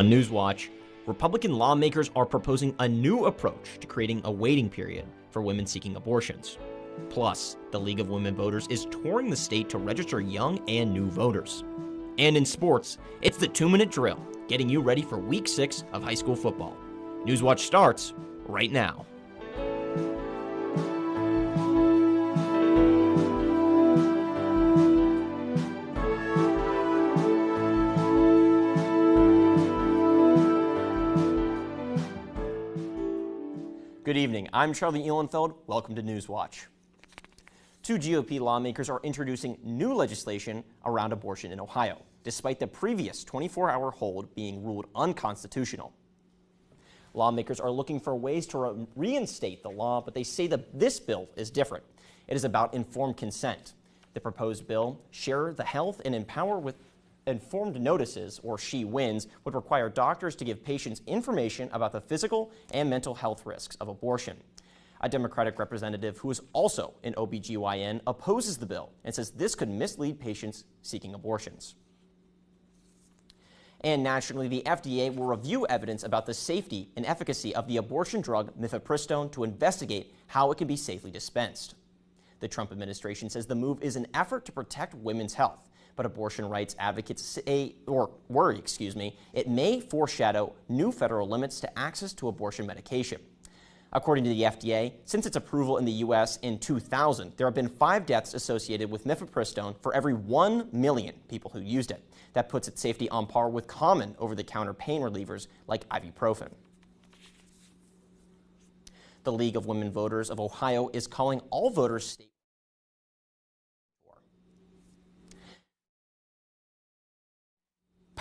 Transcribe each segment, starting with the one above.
On Newswatch, Republican lawmakers are proposing a new approach to creating a waiting period for women seeking abortions. Plus, the League of Women Voters is touring the state to register young and new voters. And in sports, it's the 2-minute drill, getting you ready for Week 6 of high school football. Newswatch starts right now. Good evening, I'm Charlie Ehlenfeld. Welcome to Newswatch. 2 GOP lawmakers are introducing new legislation around abortion in Ohio, despite the previous 24-hour hold being ruled unconstitutional. Lawmakers are looking for ways to reinstate the law, but they say that this bill is different. It is about informed consent. The proposed bill, Share the Health and Empower with Informed Notices, or She Wins, would require doctors to give patients information about the physical and mental health risks of abortion. A Democratic representative who is also an OBGYN opposes the bill and says this could mislead patients seeking abortions. And nationally, the FDA will review evidence about the safety and efficacy of the abortion drug mifepristone to investigate how it can be safely dispensed. The Trump administration says the move is an effort to protect women's health, but abortion rights advocates say, or worry, it may foreshadow new federal limits to access to abortion medication. According to the FDA, since its approval in the U.S. in 2000, there have been 5 deaths associated with mifepristone for every 1 million people who used it. That puts its safety on par with common over-the-counter pain relievers like ibuprofen. The League of Women Voters of Ohio is calling all voters state.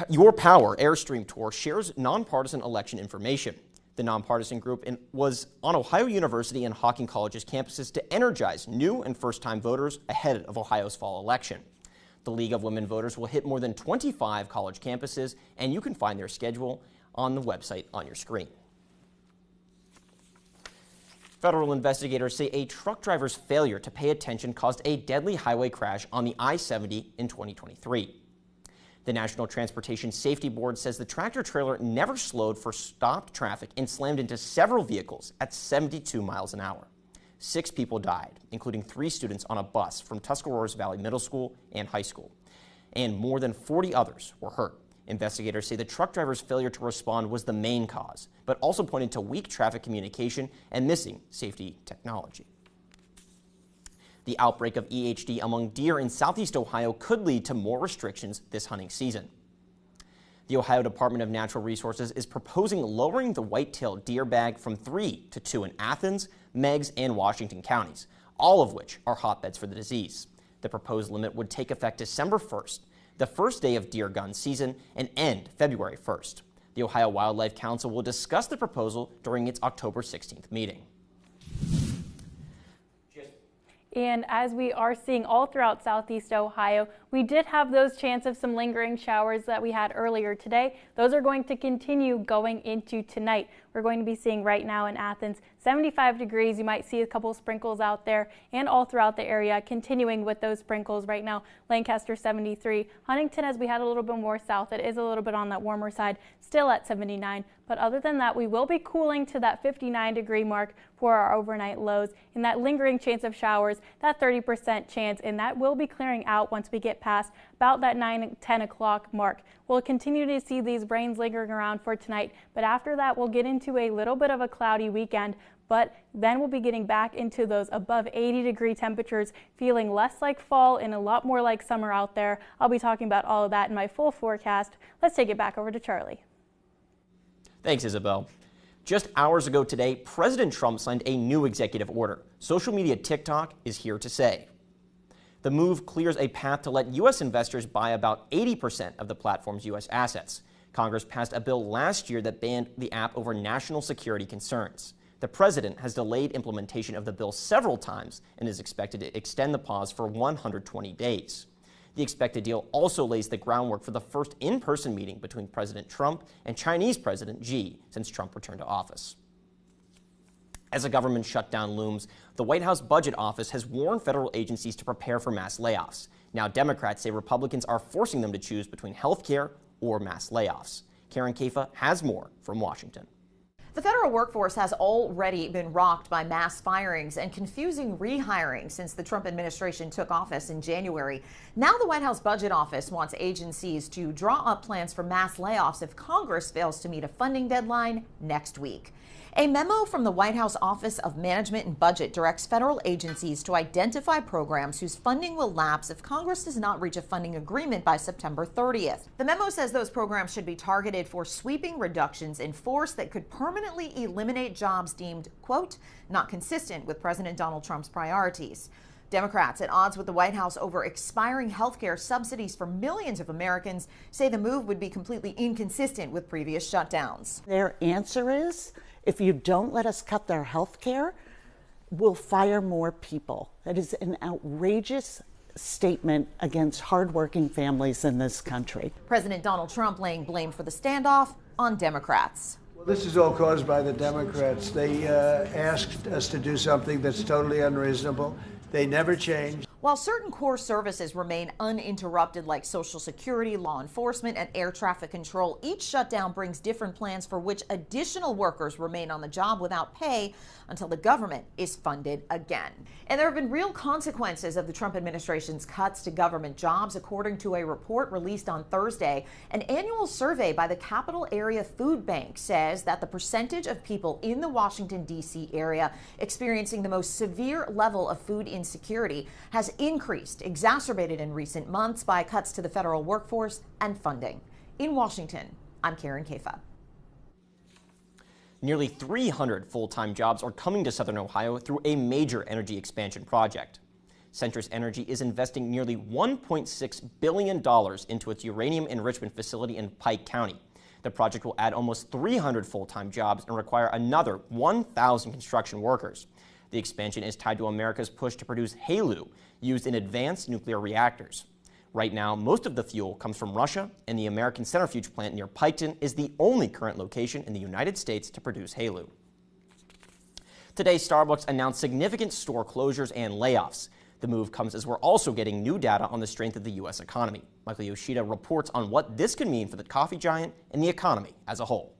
Your Power Airstream Tour shares nonpartisan election information. The nonpartisan group was on Ohio University and Hawking College's campuses to energize new and first-time voters ahead of Ohio's fall election. The League of Women Voters will hit more than 25 college campuses, and you can find their schedule on the website on your screen. Federal investigators say a truck driver's failure to pay attention caused a deadly highway crash on the I-70 in 2023. The National Transportation Safety Board says the tractor-trailer never slowed for stopped traffic and slammed into several vehicles at 72 miles an hour. 6 people died, including 3 students on a bus from Tuscarora's Valley Middle School and High School, and more than 40 others were hurt. Investigators say the truck driver's failure to respond was the main cause, but also pointed to weak traffic communication and missing safety technology. The outbreak of EHD among deer in southeast Ohio could lead to more restrictions this hunting season. The Ohio Department of Natural Resources is proposing lowering the white-tailed deer bag from 3 to 2 in Athens, Meigs, and Washington counties, all of which are hotbeds for the disease. The proposed limit would take effect December 1st, the first day of deer gun season, and end February 1st. The Ohio Wildlife Council will discuss the proposal during its October 16th meeting. And as we are seeing all throughout southeast Ohio, we did have those chance of some lingering showers that we had earlier today. Those are going to continue going into tonight. We're going to be seeing right now in Athens 75 degrees. You might see a couple sprinkles out there and all throughout the area, continuing with those sprinkles right now. Lancaster 73. Huntington, as we head a little bit more south, it is a little bit on that warmer side, still at 79. But other than that, we will be cooling to that 59-degree mark for our overnight lows, and that lingering chance of showers, that 30% chance, and that will be clearing out once we get past about that 9-10 o'clock mark. We'll continue to see these rains lingering around for tonight, but after that, we'll get into a little bit of a cloudy weekend, but then we'll be getting back into those above 80-degree temperatures, feeling less like fall and a lot more like summer out there. I'll be talking about all of that in my full forecast. Let's take it back over to Charlie. Thanks, Isabel. Just hours ago today, President Trump signed a new executive order. Social media TikTok is here to stay. The move clears a path to let U.S. investors buy about 80% of the platform's U.S. assets. Congress passed a bill last year that banned the app over national security concerns. The president has delayed implementation of the bill several times and is expected to extend the pause for 120 days. The expected deal also lays the groundwork for the first in-person meeting between President Trump and Chinese President Xi since Trump returned to office. As a government shutdown looms, the White House Budget Office has warned federal agencies to prepare for mass layoffs. Now Democrats say Republicans are forcing them to choose between health care or mass layoffs. Karen Kafa has more from Washington. The federal workforce has already been rocked by mass firings and confusing rehiring since the Trump administration took office in January. Now the White House Budget Office wants agencies to draw up plans for mass layoffs if Congress fails to meet a funding deadline next week. A memo from the White House Office of Management and Budget directs federal agencies to identify programs whose funding will lapse if Congress does not reach a funding agreement by September 30th. The memo says those programs should be targeted for sweeping reductions in force that could permanently eliminate jobs deemed, quote, not consistent with President Donald Trump's priorities. Democrats at odds with the White House over expiring health care subsidies for millions of Americans say the move would be completely inconsistent with previous shutdowns. Their answer is, if you don't let us cut their health care, we'll fire more people. That is an outrageous statement against hardworking families in this country. President Donald Trump laying blame for the standoff on Democrats. Well, this is all caused by the Democrats. They asked us to do something that's totally unreasonable. They never change. While certain core services remain uninterrupted, like Social Security, law enforcement, and air traffic control, each shutdown brings different plans for which additional workers remain on the job without pay until the government is funded again. And there have been real consequences of the Trump administration's cuts to government jobs, according to a report released on Thursday. An annual survey by the Capital Area Food Bank says that the percentage of people in the Washington, D.C. area experiencing the most severe level of food insecurity has increased, exacerbated in recent months by cuts to the federal workforce and funding. In Washington, I'm Karen Kafa. Nearly 300 full-time jobs are coming to Southern Ohio through a major energy expansion project. Centrus Energy is investing nearly $1.6 billion into its uranium enrichment facility in Pike County. The project will add almost 300 full-time jobs and require another 1,000 construction workers. The expansion is tied to America's push to produce HALEU, used in advanced nuclear reactors. Right now, most of the fuel comes from Russia, and the American centrifuge plant near Piketon is the only current location in the United States to produce HALEU. Today, Starbucks announced significant store closures and layoffs. The move comes as we're also getting new data on the strength of the U.S. economy. Michael Yoshida reports on what this could mean for the coffee giant and the economy as a whole.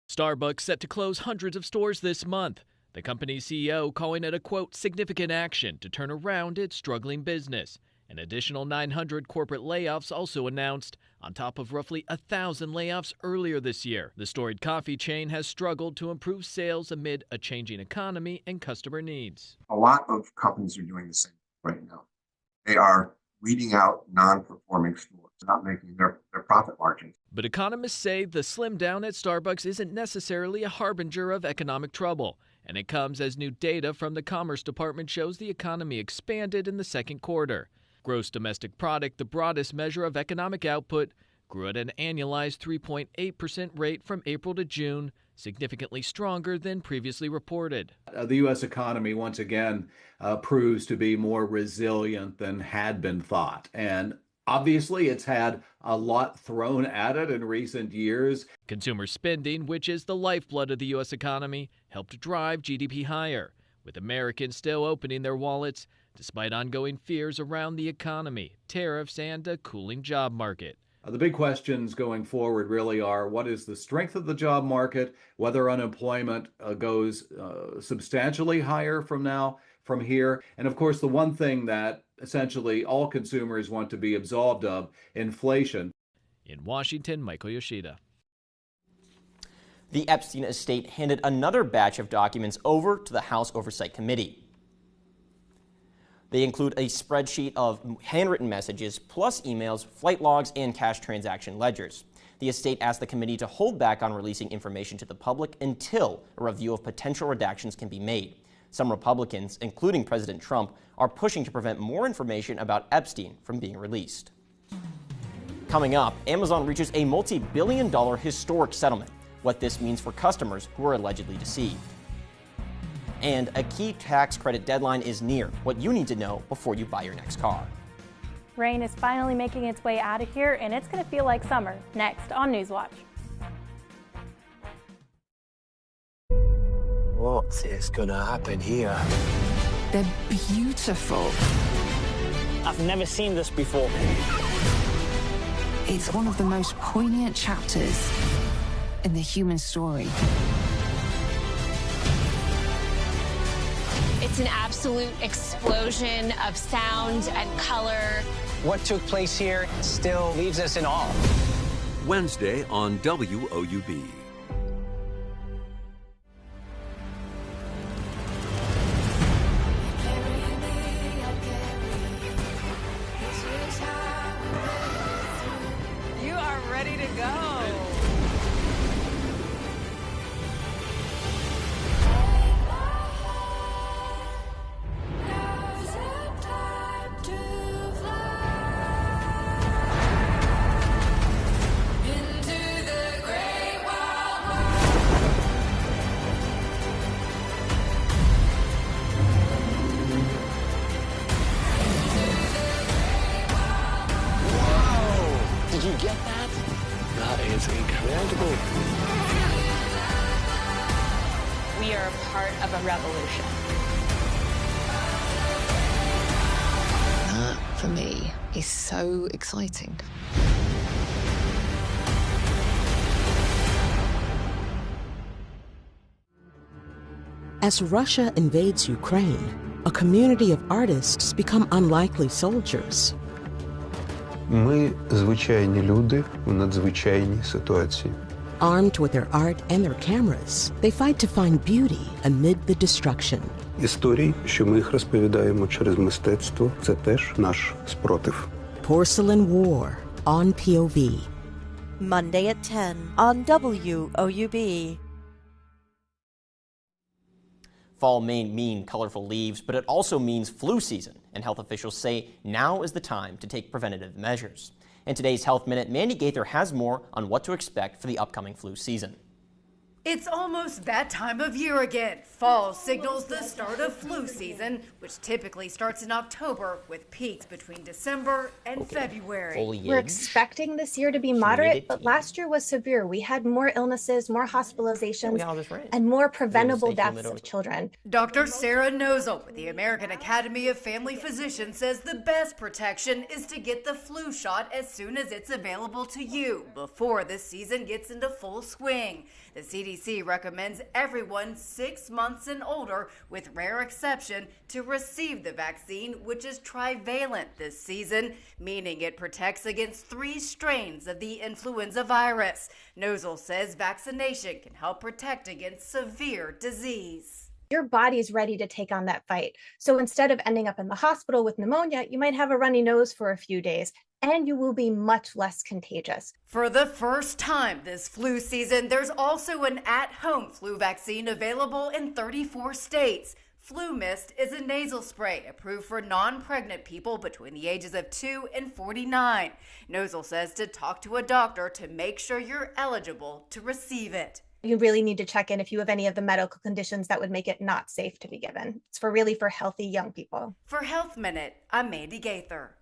Starbucks set to close hundreds of stores this month. The company's CEO calling it a, quote, significant action to turn around its struggling business. An additional 900 corporate layoffs also announced, on top of roughly 1,000 layoffs earlier this year. The storied coffee chain has struggled to improve sales amid a changing economy and customer needs. A lot of companies are doing the same right now. They are weeding out non-performing stores, not making their profit margins. But economists say the slim down at Starbucks isn't necessarily a harbinger of economic trouble. And it comes as new data from the Commerce Department shows the economy expanded in the second quarter. Gross domestic product, the broadest measure of economic output, grew at an annualized 3.8% rate from April to June, significantly stronger than previously reported. The U.S. economy once again proves to be more resilient than had been thought. And obviously, it's had a lot thrown at it in recent years. Consumer spending, which is the lifeblood of the U.S. economy, helped drive GDP higher, with Americans still opening their wallets despite ongoing fears around the economy, tariffs, and a cooling job market. The big questions going forward really are, what is the strength of the job market, whether unemployment goes substantially higher from here, and of course the one thing that essentially all consumers want to be absolved of, inflation. In Washington, Michael Yoshida. The Epstein estate handed another batch of documents over to the House Oversight Committee. They include a spreadsheet of handwritten messages, plus emails, flight logs, and cash transaction ledgers. The estate asked the committee to hold back on releasing information to the public until a review of potential redactions can be made. Some Republicans, including President Trump, are pushing to prevent more information about Epstein from being released. Coming up, Amazon reaches a multi-billion-dollar historic settlement. What this means for customers who are allegedly deceived. And a key tax credit deadline is near. What you need to know before you buy your next car. Rain is finally making its way out of here, and it's going to feel like summer. Next on Newswatch. What is gonna happen here? They're beautiful. I've never seen this before. It's one of the most poignant chapters in the human story. It's an absolute explosion of sound and color. What took place here still leaves us in awe. Wednesday on WOUB. You are ready to go. Did you get that? That is incredible. We are a part of a revolution. That, for me, is so exciting. As Russia invades Ukraine, a community of artists become unlikely soldiers. Ми звичайні люди у надзвичайній ситуації. Armed with their art and their cameras, they fight to find beauty amid the destruction. Історії, що ми їх розповідаємо через мистецтво, це теж наш спротив. Porcelain War on POV. Monday at 10 on WOUB. Fall may mean colorful leaves, but it also means flu season, and health officials say now is the time to take preventative measures. In today's Health Minute, Mandy Gaither has more on what to expect for the upcoming flu season. It's almost that time of year again. Fall signals the start of flu season, which typically starts in October with peaks between December and February. We're expecting this year to be moderate, but last year was severe. We had more illnesses, more hospitalizations, and more preventable deaths of children. Dr. Sarah Nozel with the American Academy of Family Physicians says the best protection is to get the flu shot as soon as it's available to you before the season gets into full swing. The CDC recommends everyone 6 months and older, with rare exception, to receive the vaccine, which is trivalent this season, meaning it protects against 3 strains of the influenza virus. Nozel says vaccination can help protect against severe disease. Your body's ready to take on that fight. So instead of ending up in the hospital with pneumonia, you might have a runny nose for a few days, and you will be much less contagious. For the first time this flu season, there's also an at-home flu vaccine available in 34 states. Flu Mist is a nasal spray approved for non-pregnant people between the ages of 2 and 49. Nozel says to talk to a doctor to make sure you're eligible to receive it. You really need to check in if you have any of the medical conditions that would make it not safe to be given. It's for healthy young people. For Health Minute, I'm Mandy Gaither.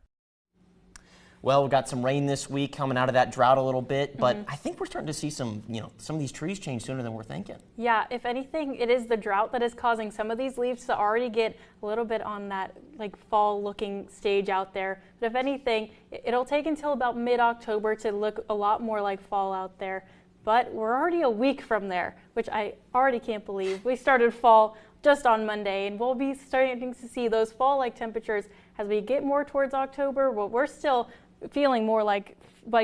Well, we've got some rain this week coming out of that drought a little bit, but I think we're starting to see some of these trees change sooner than we're thinking. Yeah, if anything, it is the drought that is causing some of these leaves to already get a little bit on that fall looking stage out there. But if anything, it'll take until about mid-October to look a lot more like fall out there. But we're already a week from there, which I already can't believe. We started fall just on Monday, and we'll be starting to see those fall-like temperatures as we get more towards October. Well, we're still feeling more like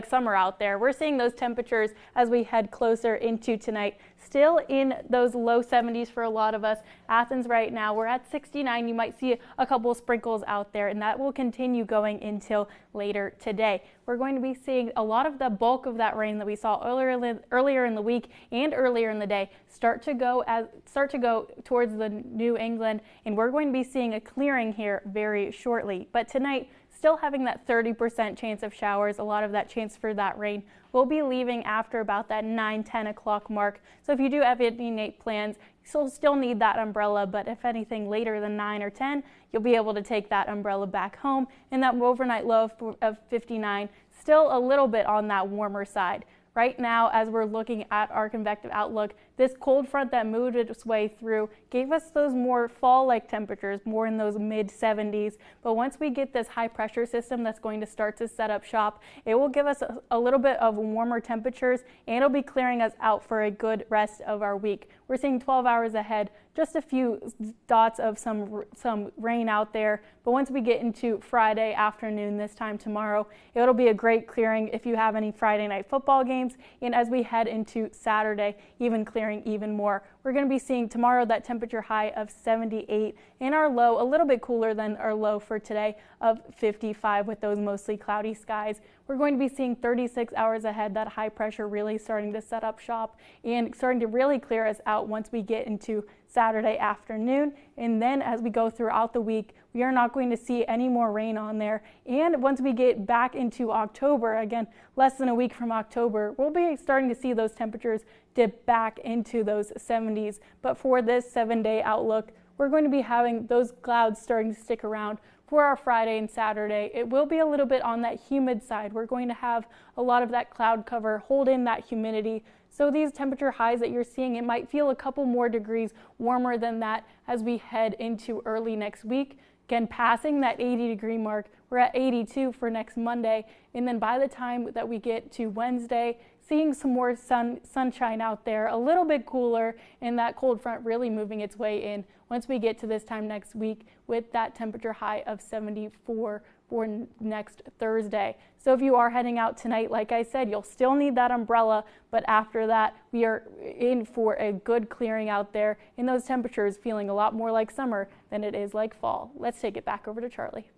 summer out there. We're seeing those temperatures as we head closer into tonight. Still in those low 70s for a lot of us. Athens right now, we're at 69. You might see a couple of sprinkles out there, and that will continue going until later today. We're going to be seeing a lot of the bulk of that rain that we saw earlier in the week and earlier in the day start to go towards the New England, and we're going to be seeing a clearing here very shortly. But tonight, still having that 30% chance of showers, a lot of that chance for that rain will be leaving after about that 9-10 o'clock mark. So if you do have any night plans, you'll still need that umbrella, but if anything later than 9 or 10, you'll be able to take that umbrella back home. And that overnight low of 59, still a little bit on that warmer side. Right now, as we're looking at our convective outlook, this cold front that moved its way through gave us those more fall-like temperatures, more in those mid-70s. But once we get this high pressure system that's going to start to set up shop, it will give us a little bit of warmer temperatures, and it'll be clearing us out for a good rest of our week. We're seeing 12 hours ahead, just a few dots of some rain out there. But once we get into Friday afternoon, this time tomorrow, it'll be a great clearing if you have any Friday night football games. And as we head into Saturday, even clearing even more. We're going to be seeing tomorrow that temperature high of 78 and our low a little bit cooler than our low for today of 55 with those mostly cloudy skies. We're going to be seeing 36 hours ahead, that high pressure really starting to set up shop and starting to really clear us out once we get into Saturday afternoon. And then as we go throughout the week, we are not going to see any more rain on there. And once we get back into October, again, less than a week from October, we'll be starting to see those temperatures dip back into those 70s. But for this 7-day outlook, we're going to be having those clouds starting to stick around for our Friday and Saturday. It will be a little bit on that humid side. We're going to have a lot of that cloud cover hold in that humidity. So these temperature highs that you're seeing, it might feel a couple more degrees warmer than that as we head into early next week. Again, passing that 80-degree mark, we're at 82 for next Monday. And then by the time that we get to Wednesday, seeing some more sunshine out there, a little bit cooler, and that cold front really moving its way in once we get to this time next week with that temperature high of 74 for next Thursday. So if you are heading out tonight, like I said, you'll still need that umbrella, but after that, we are in for a good clearing out there, and those temperatures feeling a lot more like summer than it is like fall. Let's take it back over to Charlie.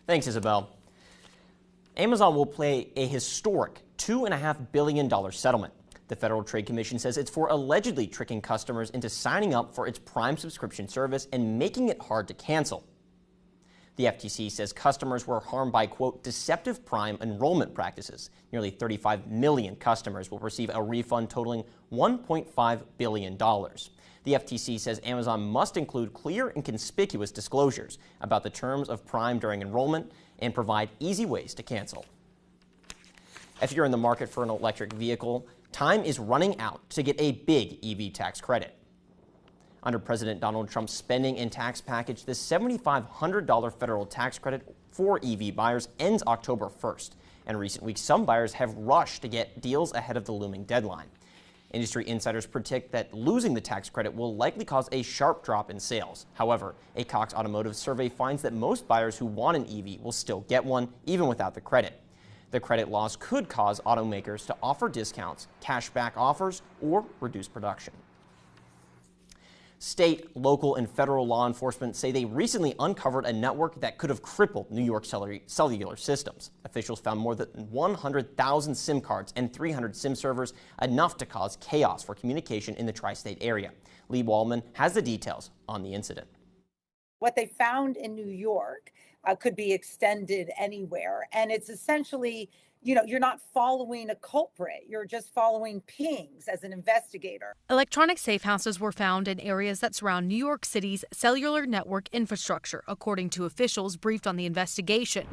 Thanks, Isabel. Amazon will pay a historic $2.5 billion settlement. The Federal Trade Commission says it's for allegedly tricking customers into signing up for its Prime subscription service and making it hard to cancel. The FTC says customers were harmed by, quote, deceptive Prime enrollment practices. Nearly 35 million customers will receive a refund totaling $1.5 billion. The FTC says Amazon must include clear and conspicuous disclosures about the terms of Prime during enrollment and provide easy ways to cancel. If you're in the market for an electric vehicle, time is running out to get a big EV tax credit. Under President Donald Trump's spending and tax package, the $7,500 federal tax credit for EV buyers ends October 1st. In recent weeks, some buyers have rushed to get deals ahead of the looming deadline. Industry insiders predict that losing the tax credit will likely cause a sharp drop in sales. However, a Cox Automotive survey finds that most buyers who want an EV will still get one, even without the credit. The credit loss could cause automakers to offer discounts, cashback offers, or reduce production. State, local, and federal law enforcement say they recently uncovered a network that could have crippled New York cellular systems. Officials found more than 100,000 SIM cards and 300 SIM servers, enough to cause chaos for communication in the tri-state area. Lee Wallman has the details on the incident. What they found in New York could be extended anywhere. And it's essentially, you're not following a culprit. You're just following pings as an investigator. Electronic safe houses were found in areas that surround New York City's cellular network infrastructure, according to officials briefed on the investigation.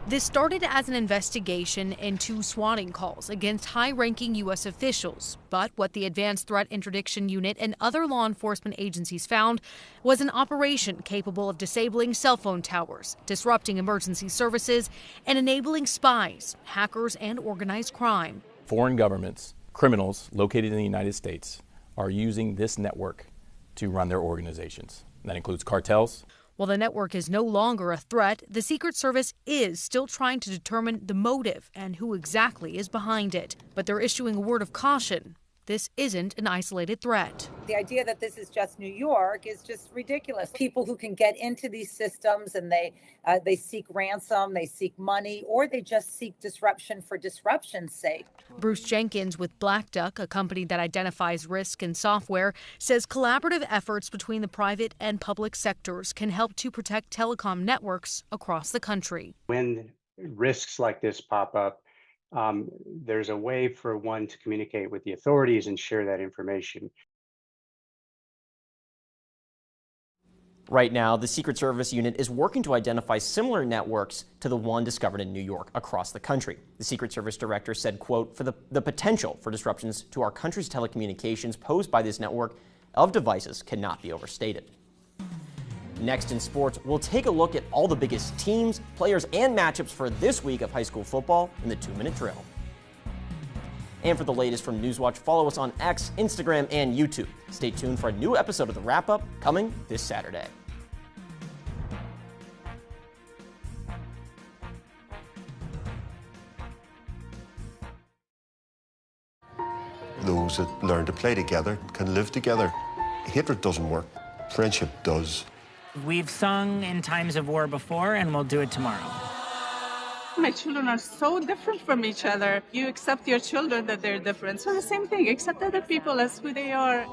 This started as an investigation into swatting calls against high-ranking U.S. officials. But what the Advanced Threat Interdiction Unit and other law enforcement agencies found was an operation capable of disabling cell phone towers, disrupting emergency services, and enabling spies, hackers, and organized crime. Foreign governments, criminals located in the United States, are using this network to run their organizations. That includes cartels. While the network is no longer a threat, the Secret Service is still trying to determine the motive and who exactly is behind it. But they're issuing a word of caution. This isn't an isolated threat. The idea that this is just New York is just ridiculous. People who can get into these systems and they seek ransom, they seek money, or they just seek disruption for disruption's sake. Bruce Jenkins with Black Duck, a company that identifies risk in software, says collaborative efforts between the private and public sectors can help to protect telecom networks across the country. When risks like this pop up, there's a way for one to communicate with the authorities and share that information. Right now, the Secret Service unit is working to identify similar networks to the one discovered in New York across the country. The Secret Service director said, quote, "For the potential for disruptions to our country's telecommunications posed by this network of devices cannot be overstated." Next in sports, we'll take a look at all the biggest teams, players, and matchups for this week of high school football in the 2-minute drill. And for the latest from Newswatch, follow us on X, Instagram, and YouTube. Stay tuned for a new episode of The Wrap-Up coming this Saturday. Those that learn to play together can live together. Hatred doesn't work. Friendship does. We've sung in times of war before, and we'll do it tomorrow. My children are so different from each other. You accept your children that they're different. So the same thing, accept other people as who they are.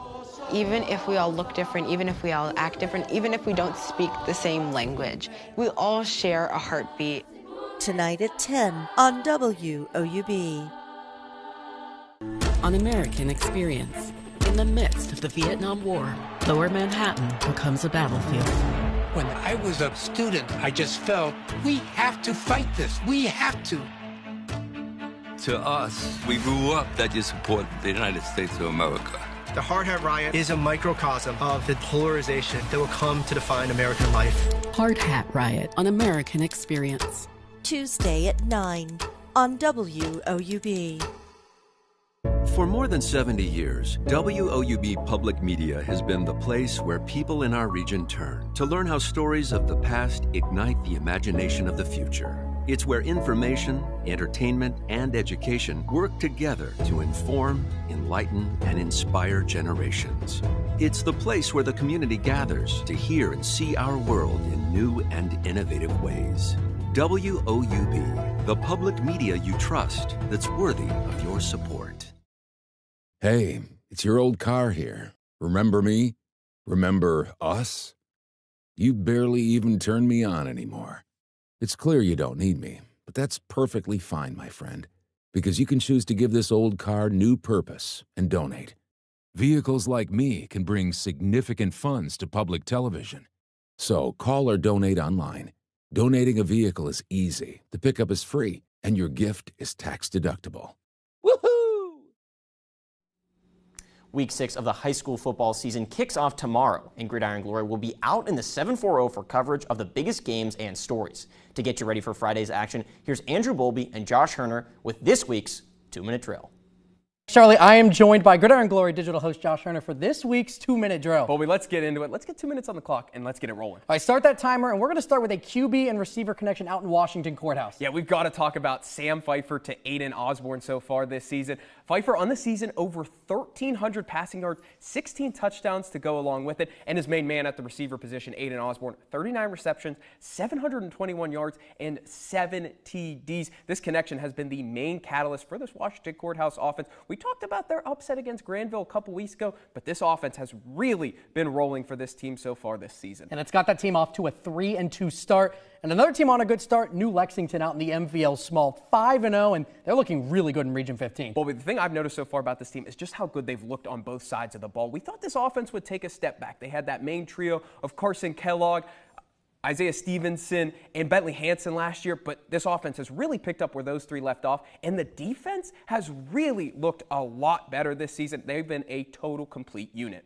Even if we all look different, even if we all act different, even if we don't speak the same language, we all share a heartbeat. Tonight at 10 on WOUB. An American experience. In the midst of the Vietnam War, Lower Manhattan becomes a battlefield. When I was a student, I just felt, we have to fight this. We have to. To us, we grew up that you support the United States of America. The Hard Hat Riot is a microcosm of the polarization that will come to define American life. Hard Hat Riot, an American experience. Tuesday at 9 on WOUB. For more than 70 years, WOUB Public Media has been the place where people in our region turn to learn how stories of the past ignite the imagination of the future. It's where information, entertainment, and education work together to inform, enlighten, and inspire generations. It's the place where the community gathers to hear and see our world in new and innovative ways. WOUB, the public media you trust that's worthy of your support. Hey, it's your old car here. Remember me? Remember us? You barely even turn me on anymore. It's clear you don't need me, but that's perfectly fine, my friend, because you can choose to give this old car new purpose and donate. Vehicles like me can bring significant funds to public television. So call or donate online. Donating a vehicle is easy, the pickup is free, and your gift is tax-deductible. Week 6 of the high school football season kicks off tomorrow, and Gridiron Glory will be out in the 740 for coverage of the biggest games and stories. To get you ready for Friday's action, here's Andrew Bowlby and Josh Herner with this week's 2-minute drill. Charlie, I am joined by Gridiron Glory digital host Josh Herner for this week's 2-minute drill. Bowlby, let's get into it. Let's get 2 minutes on the clock and let's get it rolling. All right, start that timer, and we're going to start with a QB and receiver connection out in Washington Courthouse. Yeah, we've got to talk about Sam Pfeiffer to Aiden Osborne so far this season. Pfeiffer on the season over 1,300 passing yards, 16 touchdowns to go along with it, and his main man at the receiver position, Aiden Osborne, 39 receptions, 721 yards, and 7 TDs. This connection has been the main catalyst for this Washington Courthouse offense. We talked about their upset against Granville a couple weeks ago, but this offense has really been rolling for this team so far this season. And it's got that team off to a 3-2 start. And another team on a good start, New Lexington out in the MVL Small, 5-0, and they're looking really good in Region 15. Well, the thing I've noticed so far about this team is just how good they've looked on both sides of the ball. We thought this offense would take a step back. They had that main trio of Carson Kellogg, Isaiah Stevenson, and Bentley Hansen last year, but this offense has really picked up where those three left off, and the defense has really looked a lot better this season. They've been a total complete unit.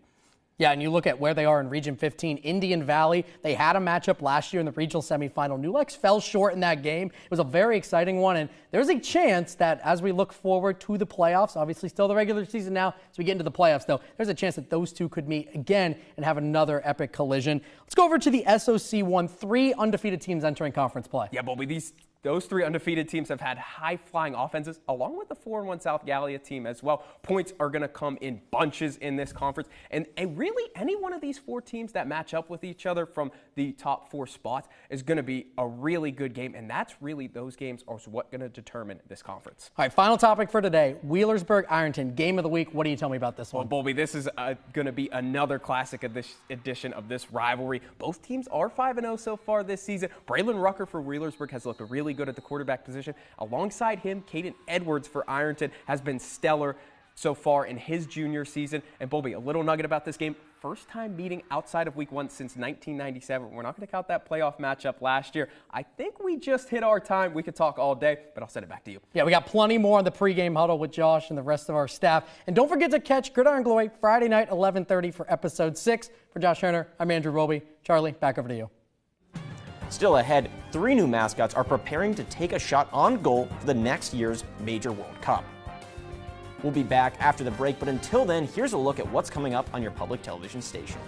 Yeah, and you look at where they are in Region 15, Indian Valley. They had a matchup last year in the regional semifinal. New Lex fell short in that game. It was a very exciting one, and there's a chance that as we look forward to the playoffs, obviously still the regular season now, as we get into the playoffs, though, there's a chance that those two could meet again and have another epic collision. Let's go over to the SOC 1, 3 undefeated teams entering conference play. Yeah, Bobby, those 3 undefeated teams have had high-flying offenses, along with the 4-1 South Gallia team as well. Points are going to come in bunches in this conference. And really, any one of these 4 teams that match up with each other from the top 4 spots is going to be a really good game. And that's really, those games are what's going to determine this conference. All right, final topic for today, Wheelersburg-Ironton, game of the week. What do you tell me about this one? Well, Bowlby, this is going to be another classic of this edition of this rivalry. Both teams are 5-0 so far this season. Braylon Rucker for Wheelersburg has looked really good at the quarterback position. Alongside him, Caden Edwards for Ironton has been stellar. so far in his junior season. And Bobby, a little nugget about this game. First time meeting outside of week 1 since 1997. We're not going to count that playoff matchup last year. I think we just hit our time. We could talk all day, but I'll send it back to you. Yeah, we got plenty more on the pregame huddle with Josh and the rest of our staff. And don't forget to catch Gridiron Glory Friday night, 11:30 for episode 6. For Josh Turner, I'm Andrew Roby. Charlie, back over to you. Still ahead, 3 new mascots are preparing to take a shot on goal for the next year's Major World Cup. We'll be back after the break, but until then, here's a look at what's coming up on your public television station.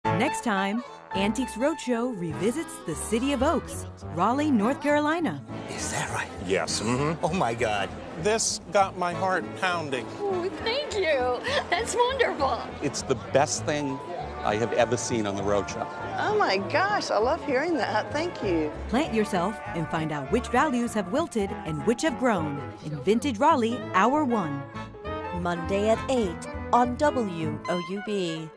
Next time, Antiques Roadshow revisits the city of Oaks, Raleigh, North Carolina. Is that right? Yes. Oh, my God. This got my heart pounding. Oh, thank you. That's wonderful. It's the best thing I have ever seen on the roadshow. Oh, my gosh. I love hearing that. Thank you. Plant yourself and find out which values have wilted and which have grown in Vintage Raleigh Hour 1. Monday at 8 on WOUB.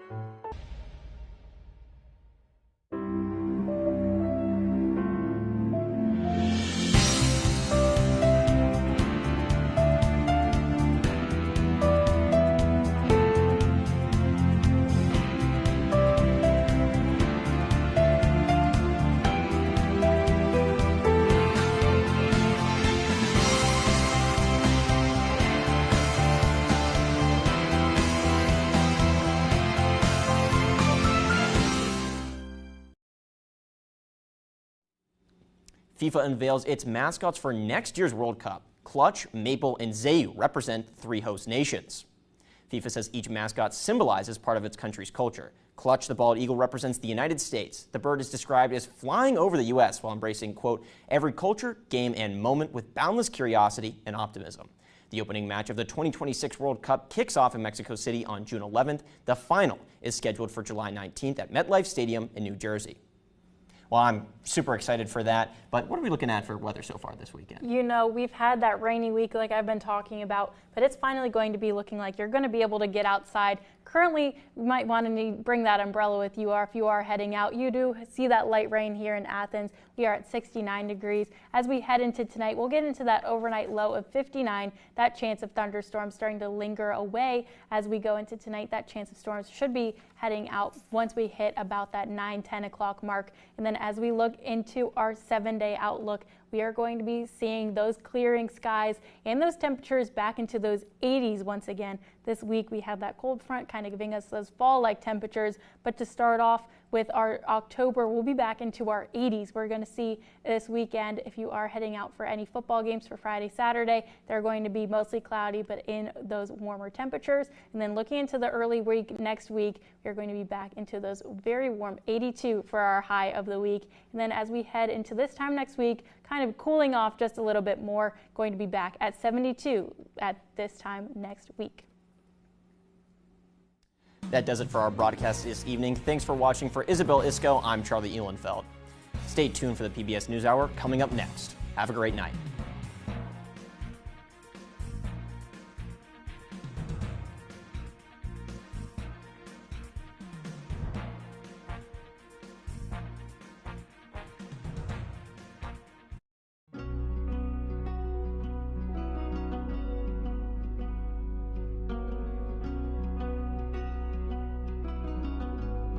FIFA unveils its mascots for next year's World Cup. Clutch, Maple, and Zayu represent 3 host nations. FIFA says each mascot symbolizes part of its country's culture. Clutch, the bald eagle, represents the United States. The bird is described as flying over the U.S. while embracing, quote, every culture, game, and moment with boundless curiosity and optimism. The opening match of the 2026 World Cup kicks off in Mexico City on June 11th. The final is scheduled for July 19th at MetLife Stadium in New Jersey. Well, I'm super excited for that, but what are we looking at for weather so far this weekend? You know, we've had that rainy week like I've been talking about, but it's finally going to be looking like you're going to be able to get outside. Currently, you might want to bring that umbrella with you if you are heading out. You do see that light rain here in Athens. We are at 69 degrees. As we head into tonight, we'll get into that overnight low of 59. That chance of thunderstorms starting to linger away as we go into tonight. That chance of storms should be heading out once we hit about that 9-10 o'clock mark. And then as we look into our 7-day outlook, we are going to be seeing those clearing skies and those temperatures back into those 80s once again. This week we have that cold front kind of giving us those fall-like temperatures, but to start off with our October, we'll be back into our 80s. We're going to see this weekend, if you are heading out for any football games for Friday, Saturday, they're going to be mostly cloudy, but in those warmer temperatures. And then looking into the early week next week, we're going to be back into those very warm 82 for our high of the week. And then as we head into this time next week, kind of cooling off just a little bit more, going to be back at 72 at this time next week. That does it for our broadcast this evening. Thanks for watching. For Isabel Isco, I'm Charlie Ehlenfeld. Stay tuned for the PBS NewsHour coming up next. Have a great night.